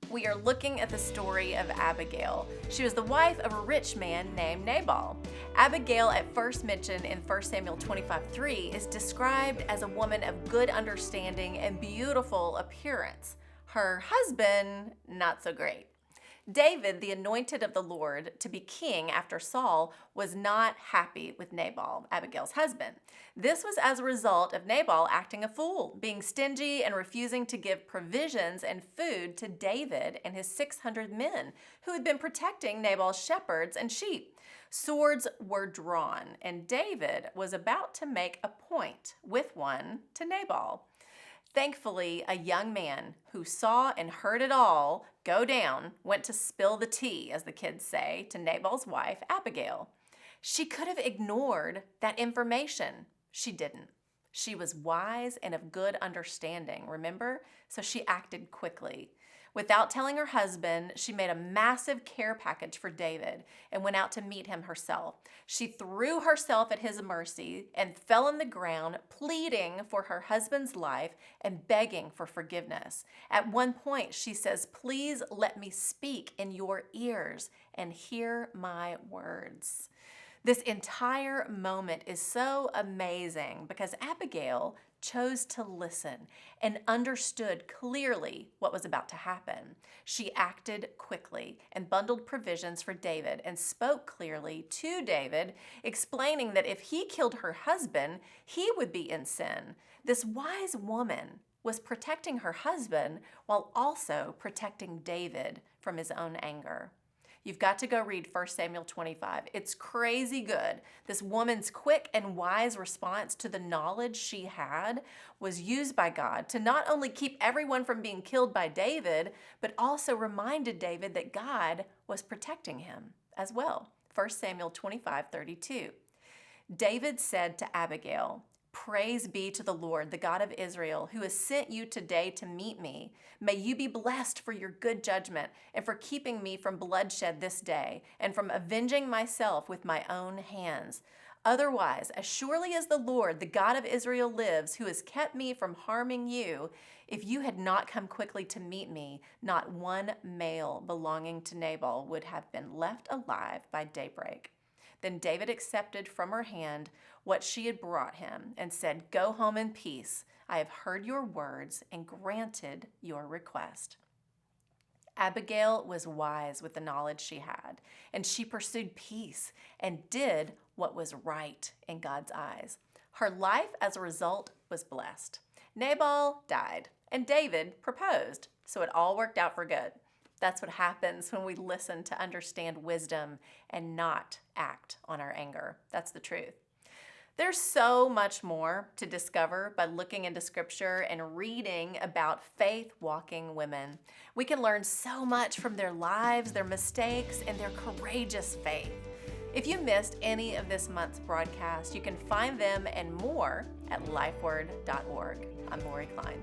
We are looking at the story of Abigail. She was the wife of a rich man named Nabal. Abigail, at first mentioned in 1 Samuel 25:3, is described as a woman of good understanding and beautiful appearance. Her husband, not so great. David, the anointed of the Lord to be king after Saul, was not happy with Nabal, Abigail's husband. This was as a result of Nabal acting a fool, being stingy and refusing to give provisions and food to David and his 600 men who had been protecting Nabal's shepherds and sheep. Swords were drawn, and David was about to make a point with one to Nabal. Thankfully, a young man who saw and heard it all go down went to spill the tea, as the kids say, to Nabal's wife, Abigail. She could have ignored that information. She didn't. She was wise and of good understanding, remember? So she acted quickly. Without telling her husband, she made a massive care package for David and went out to meet him herself. She threw herself at his mercy and fell on the ground, pleading for her husband's life and begging for forgiveness. At one point, she says, "Please let me speak in your ears and hear my words." This entire moment is so amazing because Abigail chose to listen and understood clearly what was about to happen. She acted quickly and bundled provisions for David and spoke clearly to David, explaining that if he killed her husband, he would be in sin. This wise woman was protecting her husband while also protecting David from his own anger. You've got to go read 1 Samuel 25. It's crazy good. This woman's quick and wise response to the knowledge she had was used by God to not only keep everyone from being killed by David, but also reminded David that God was protecting him as well. 1 Samuel 25:32. David said to Abigail, "Praise be to the Lord, the God of Israel, who has sent you today to meet me. May you be blessed for your good judgment and for keeping me from bloodshed this day and from avenging myself with my own hands. Otherwise, as surely as the Lord, the God of Israel lives, who has kept me from harming you, if you had not come quickly to meet me, not one male belonging to Nabal would have been left alive by daybreak." Then David accepted from her hand what she had brought him and said, "Go home in peace. I have heard your words and granted your request." Abigail was wise with the knowledge she had, and she pursued peace and did what was right in God's eyes. Her life, as a result, was blessed. Nabal died, and David proposed, so it all worked out for good. That's what happens when we listen to understand wisdom and not act on our anger. That's the truth. There's so much more to discover by looking into Scripture and reading about faith-walking women. We can learn so much from their lives, their mistakes, and their courageous faith. If you missed any of this month's broadcast, you can find them and more at lifeword.org. I'm Lori Klein.